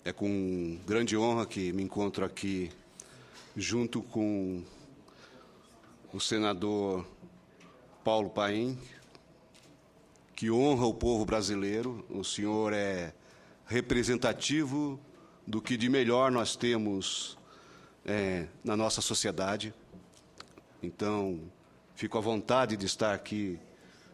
É com grande honra que me encontro aqui junto com o senador Paulo Paim, que honra o povo brasileiro. O senhor é representativo do que de melhor nós temos na nossa sociedade. Então, fico à vontade de estar aqui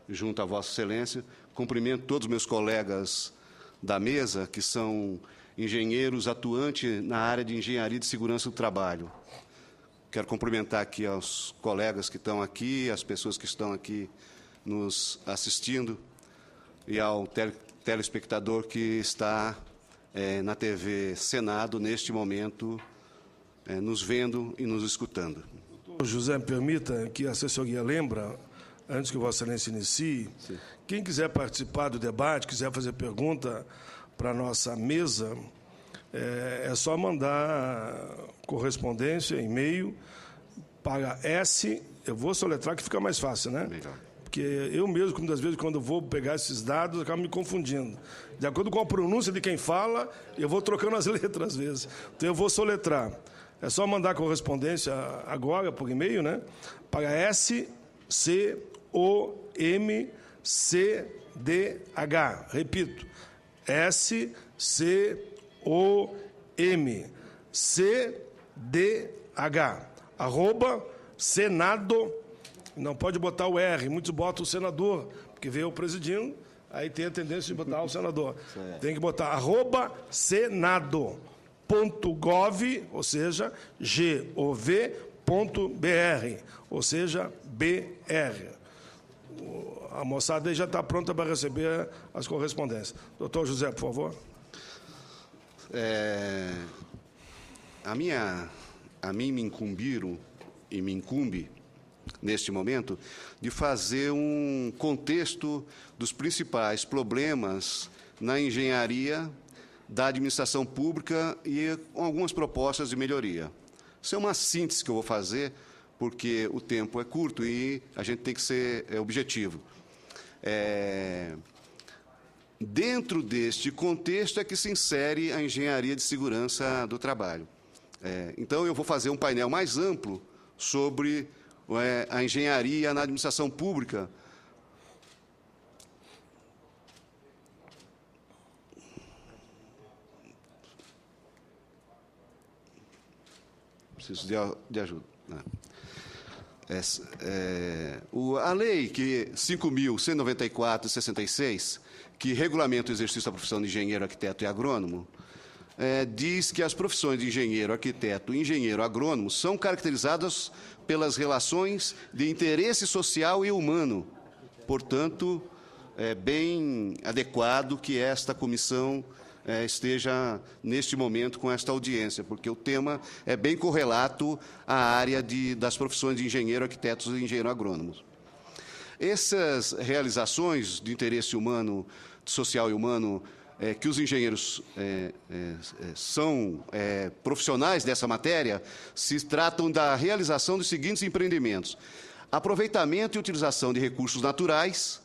junto a Vossa Excelência. Cumprimento todos os meus colegas da mesa, que são engenheiros atuantes na área de engenharia de segurança do trabalho. Quero cumprimentar aqui aos colegas que estão aqui, as pessoas que estão aqui nos assistindo e ao telespectador que está na TV Senado, neste momento, nos vendo e nos escutando. Doutor José, me permita que a assessoria lembra, antes que Vossa Excelência inicie, sim, quem quiser participar do debate, quiser fazer pergunta para a nossa mesa, é só mandar correspondência, e-mail, para S, eu vou soletrar que fica mais fácil, né? Melhor. Porque eu mesmo, muitas vezes, quando eu vou pegar esses dados, acabo me confundindo. De acordo com a pronúncia de quem fala, eu vou trocando as letras, às vezes. Então, eu vou soletrar. É só mandar correspondência agora, por e-mail, né? Para SCOMCDH. Repito, SCOMCDH. @Senado. Não pode botar o R, muitos botam o senador, porque veio o presidindo, aí tem a tendência de botar o senador. Tem que botar @Senado.gov, ou seja, gov.br, ou seja, BR. A moçada aí já está pronta para receber as correspondências. Doutor José, por favor. A mim me incumbiram e me incumbe, neste momento, de fazer um contexto dos principais problemas na engenharia da administração pública e algumas propostas de melhoria. Isso é uma síntese que eu vou fazer, porque o tempo é curto e a gente tem que ser objetivo. Dentro deste contexto é que se insere a engenharia de segurança do trabalho. Então, eu vou fazer um painel mais amplo sobre a engenharia na administração pública. Preciso de ajuda. A lei 5.194/66, que regulamenta o exercício da profissão de engenheiro, arquiteto e agrônomo, diz que as profissões de engenheiro, arquiteto e engenheiro agrônomo são caracterizadas pelas relações de interesse social e humano. Portanto, é bem adequado que esta comissão esteja, neste momento, com esta audiência, porque o tema é bem correlato à área das profissões de engenheiro, arquitetos e engenheiro agrônomos. Essas realizações de interesse humano, social e humano, que os engenheiros são profissionais dessa matéria, se tratam da realização dos seguintes empreendimentos: aproveitamento e utilização de recursos naturais,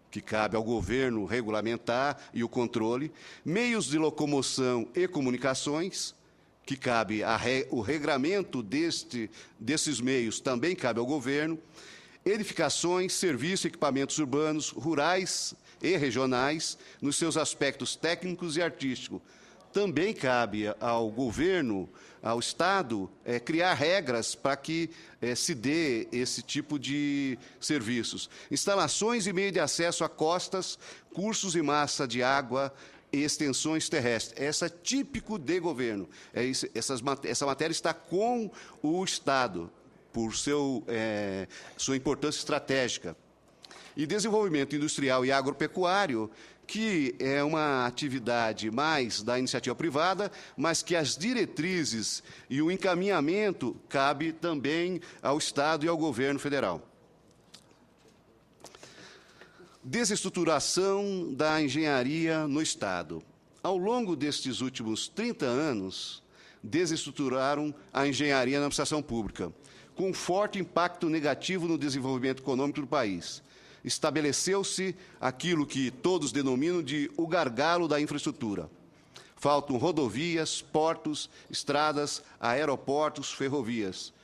que cabe ao governo regulamentar e o controle; meios de locomoção e comunicações, que cabe o regramento desses meios, também cabe ao governo; edificações, serviços e equipamentos urbanos, rurais e regionais, nos seus aspectos técnicos e artísticos. Também cabe ao governo, ao Estado, criar regras para que se dê esse tipo de serviços. Instalações e meio de acesso a costas, cursos e massa de água e extensões terrestres. Essa é típico de governo. Essa matéria está com o Estado, por sua importância estratégica. E desenvolvimento industrial e agropecuário, que é uma atividade mais da iniciativa privada, mas que as diretrizes e o encaminhamento cabe também ao Estado e ao governo federal. Desestruturação da engenharia no Estado. Ao longo destes últimos 30 anos, desestruturaram a engenharia na administração pública, com forte impacto negativo no desenvolvimento econômico do país. Estabeleceu-se aquilo que todos denominam de o gargalo da infraestrutura. Faltam rodovias, portos, estradas, aeroportos, ferrovias.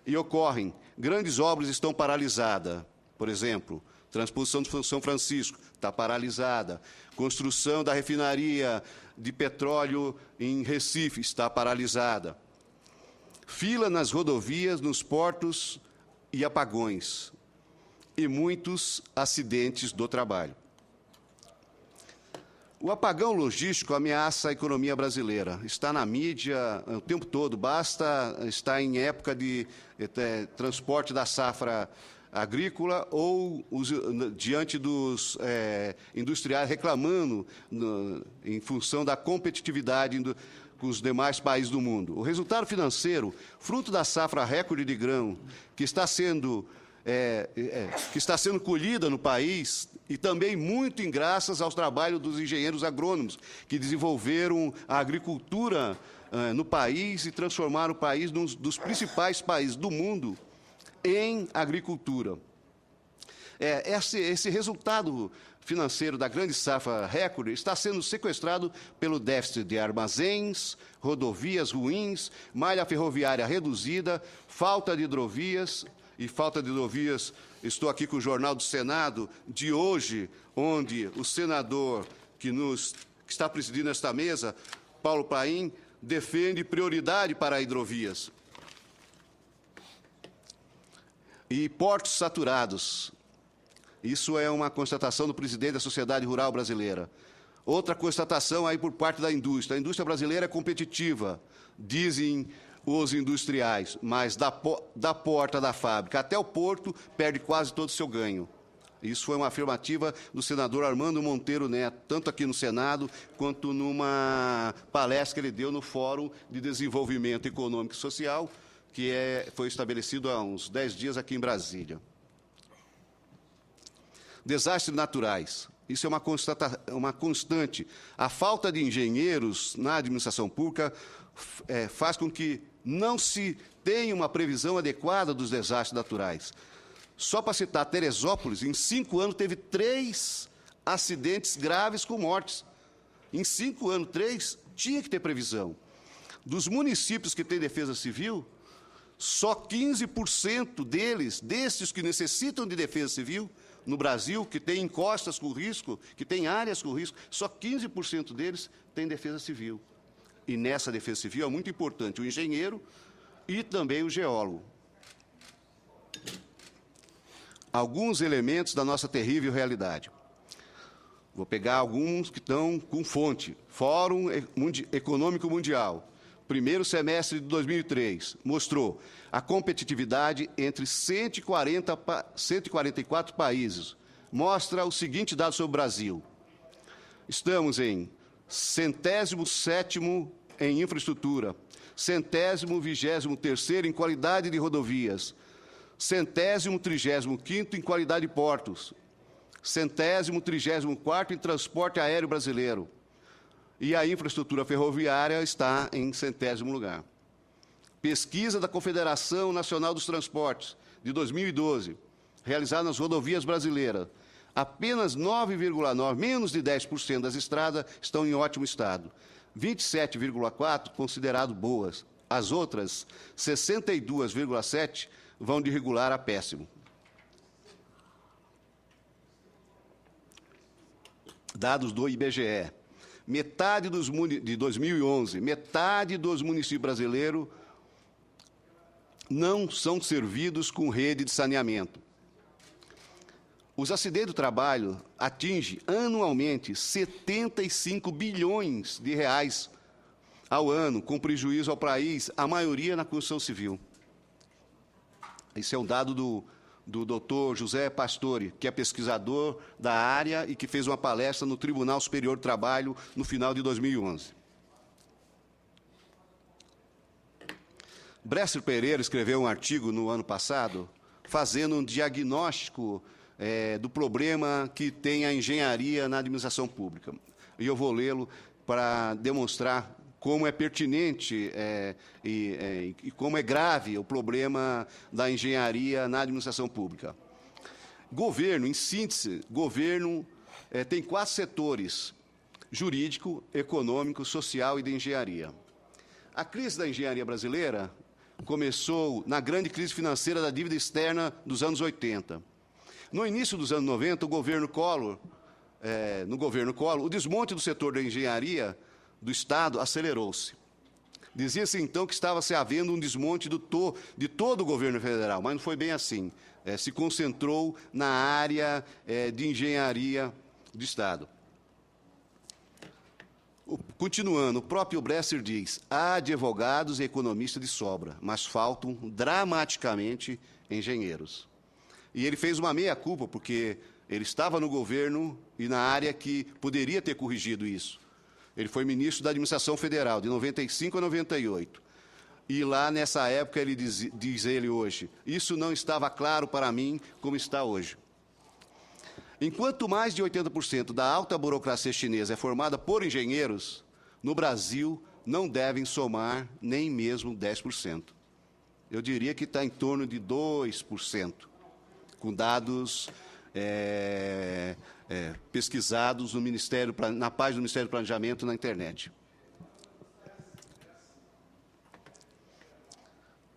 E ocorrem, grandes obras estão paralisadas. Por exemplo, transposição de São Francisco está paralisada. Construção da refinaria de petróleo em Recife está paralisada. Fila nas rodovias, nos portos e apagões. E muitos acidentes do trabalho. O apagão logístico ameaça a economia brasileira. Está na mídia o tempo todo, basta estar em época de transporte da safra agrícola ou diante dos industriais reclamando em função da competitividade com os demais países do mundo. O resultado financeiro, fruto da safra recorde de grão, que está sendo colhida no país, e também muito graças aos trabalhos dos engenheiros agrônomos, que desenvolveram a agricultura no país e transformaram o país num dos principais países do mundo em agricultura. Esse resultado financeiro da grande safra recorde está sendo sequestrado pelo déficit de armazéns, rodovias ruins, malha ferroviária reduzida, falta de hidrovias. E falta de hidrovias, estou aqui com o Jornal do Senado de hoje, onde o senador que está presidindo esta mesa, Paulo Paim, defende prioridade para hidrovias. E portos saturados. Isso é uma constatação do presidente da Sociedade Rural Brasileira. Outra constatação aí por parte da indústria. A indústria brasileira é competitiva, dizem os industriais, mas da porta da fábrica até o porto perde quase todo o seu ganho. Isso foi uma afirmativa do senador Armando Monteiro Neto, tanto aqui no Senado, quanto numa palestra que ele deu no Fórum de Desenvolvimento Econômico e Social, que foi estabelecido há uns 10 dias aqui em Brasília. Desastres naturais. Isso é uma constante. A falta de engenheiros na administração pública faz com que não se tenha uma previsão adequada dos desastres naturais. Só para citar, Teresópolis, em 5 anos, teve 3 acidentes graves com mortes. Em 5 anos, 3, tinha que ter previsão. Dos municípios que têm defesa civil, só 15% desses que necessitam de defesa civil, no Brasil, que tem encostas com risco, que tem áreas com risco, só 15% deles têm defesa civil. E nessa defesa civil é muito importante o engenheiro e também o geólogo. Alguns elementos da nossa terrível realidade. Vou pegar alguns que estão com fonte. Fórum Econômico Mundial, primeiro semestre de 2003, mostrou a competitividade entre 144 países. Mostra o seguinte dado sobre o Brasil. Estamos em 107º em infraestrutura, 123º em qualidade de rodovias, 135º em qualidade de portos, 134º em transporte aéreo brasileiro, e a infraestrutura ferroviária está em 100º lugar. Pesquisa da Confederação Nacional dos Transportes, de 2012, realizada nas rodovias brasileiras, apenas 9,9%, menos de 10% das estradas estão em ótimo estado. 27,4% considerado boas. As outras, 62,7%, vão de regular a péssimo. Dados do IBGE. De 2011, metade dos municípios brasileiros não são servidos com rede de saneamento. Os acidentes do trabalho atingem anualmente 75 bilhões de reais ao ano, com prejuízo ao país, a maioria na construção civil. Esse é um dado do doutor José Pastore, que é pesquisador da área e que fez uma palestra no Tribunal Superior do Trabalho no final de 2011. Bresser Pereira escreveu um artigo no ano passado, fazendo um diagnóstico do problema que tem a engenharia na administração pública. E eu vou lê-lo para demonstrar como é pertinente e como é grave o problema da engenharia na administração pública. Governo, em síntese, governo tem 4 setores: jurídico, econômico, social e de engenharia. A crise da engenharia brasileira começou na grande crise financeira da dívida externa dos anos 80. No início dos anos 90, no governo Collor, o desmonte do setor da engenharia do Estado acelerou-se. Dizia-se, então, que estava se havendo um desmonte de todo o governo federal, mas não foi bem assim. Se concentrou na área de engenharia do Estado. Continuando, o próprio Bresser diz: há advogados e economistas de sobra, mas faltam dramaticamente engenheiros. E ele fez uma meia-culpa, porque ele estava no governo e na área que poderia ter corrigido isso. Ele foi ministro da Administração Federal, de 95 a 98. E lá, nessa época, ele diz ele hoje: isso não estava claro para mim como está hoje. Enquanto mais de 80% da alta burocracia chinesa é formada por engenheiros, no Brasil não devem somar nem mesmo 10%. Eu diria que está em torno de 2%, com dados pesquisados no na página do Ministério do Planejamento na internet.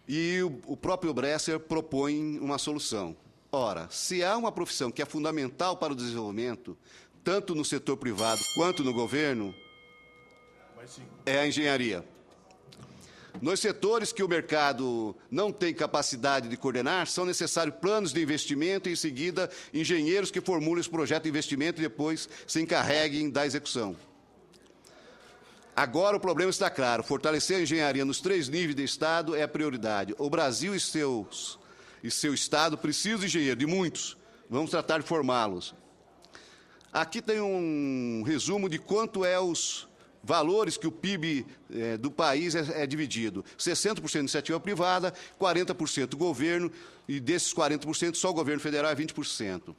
E o próprio Bresser propõe uma solução. Ora, se há uma profissão que é fundamental para o desenvolvimento, tanto no setor privado quanto no governo, é a engenharia. Nos setores que o mercado não tem capacidade de coordenar, são necessários planos de investimento e, em seguida, engenheiros que formulem os projetos de investimento e depois se encarreguem da execução. Agora o problema está claro: fortalecer a engenharia nos 3 níveis de Estado é a prioridade. O Brasil e seu Estado precisam de engenheiros, de muitos. Vamos tratar de formá-los. Aqui tem um resumo de quanto é os valores que o PIB do país é dividido. 60% iniciativa privada, 40% governo, e desses 40%, só o governo federal é 20%.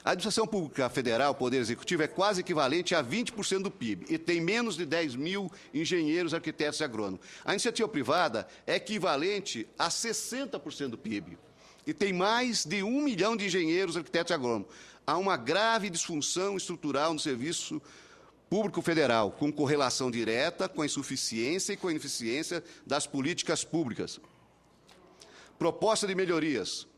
A administração pública federal, o Poder Executivo, é quase equivalente a 20% do PIB e tem menos de 10 mil engenheiros, arquitetos e agrônomos. A iniciativa privada é equivalente a 60% do PIB e tem mais de 1 milhão de engenheiros, arquitetos e agrônomos. Há uma grave disfunção estrutural no serviço público federal, com correlação direta com a insuficiência e com a ineficiência das políticas públicas. Proposta de melhorias: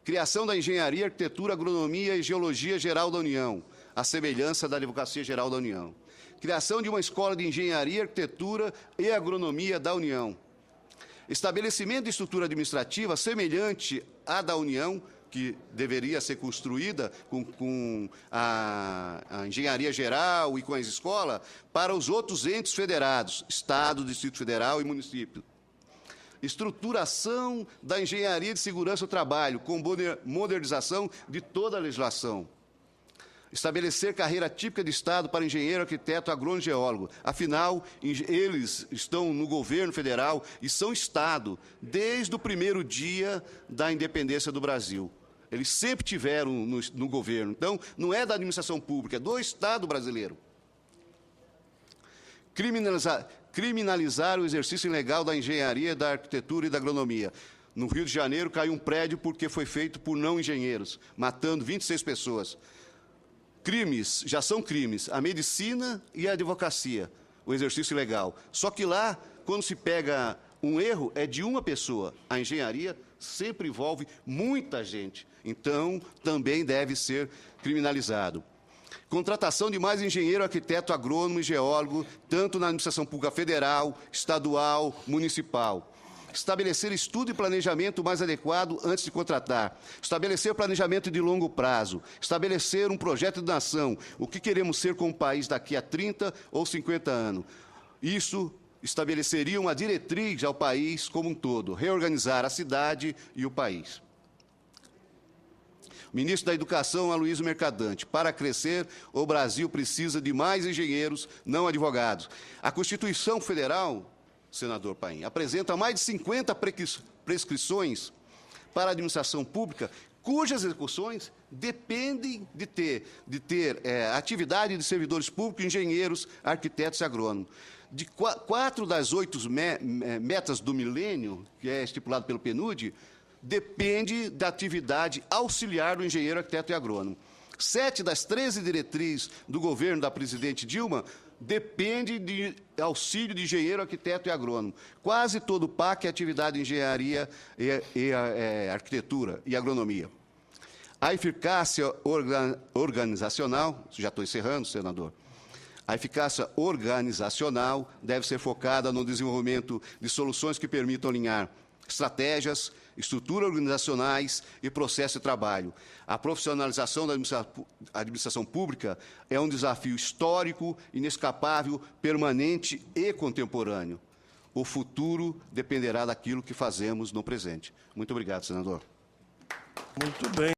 criação da Engenharia, Arquitetura, Agronomia e Geologia Geral da União, à semelhança da Advocacia Geral da União. Criação de uma Escola de Engenharia, Arquitetura e Agronomia da União. Estabelecimento de estrutura administrativa semelhante à da União, que deveria ser construída com a Engenharia Geral e com as escolas, para os outros entes federados, Estado, Distrito Federal e município. Estruturação da engenharia de segurança do trabalho, com modernização de toda a legislação. Estabelecer carreira típica de Estado para engenheiro, arquiteto, agrônomo e geólogo. Afinal, eles estão no governo federal e são Estado desde o primeiro dia da independência do Brasil. Eles sempre tiveram no governo. Então, não é da administração pública, é do Estado brasileiro. Criminalizar o exercício ilegal da engenharia, da arquitetura e da agronomia. No Rio de Janeiro, caiu um prédio porque foi feito por não engenheiros, matando 26 pessoas. Crimes, já são crimes, a medicina e a advocacia, o exercício ilegal. Só que lá, quando se pega um erro, é de uma pessoa. A engenharia sempre envolve muita gente, então também deve ser criminalizado. Contratação de mais engenheiro, arquiteto, agrônomo e geólogo, tanto na administração pública federal, estadual, municipal. Estabelecer estudo e planejamento mais adequado antes de contratar. Estabelecer planejamento de longo prazo. Estabelecer um projeto de nação. O que queremos ser como país daqui a 30 ou 50 anos. Isso estabeleceria uma diretriz ao país como um todo. Reorganizar a cidade e o país. Ministro da Educação, Aloysio Mercadante. Para crescer, o Brasil precisa de mais engenheiros, não advogados. A Constituição Federal, senador Paim, apresenta mais de 50 prescrições para a administração pública, cujas execuções dependem de ter atividade de servidores públicos, engenheiros, arquitetos e agrônomos. De 4 das 8 metas do milênio, que é estipulado pelo PNUD, depende da atividade auxiliar do engenheiro, arquiteto e agrônomo. 7 das 13 diretrizes do governo da presidente Dilma depende de auxílio de engenheiro, arquiteto e agrônomo. Quase todo o PAC é atividade de engenharia e arquitetura e agronomia. A eficácia organizacional, já estou encerrando, senador, a eficácia organizacional deve ser focada no desenvolvimento de soluções que permitam alinhar estratégias, estruturas organizacionais e processo de trabalho. A profissionalização da administração pública é um desafio histórico, inescapável, permanente e contemporâneo. O futuro dependerá daquilo que fazemos no presente. Muito obrigado, senador. Muito bem.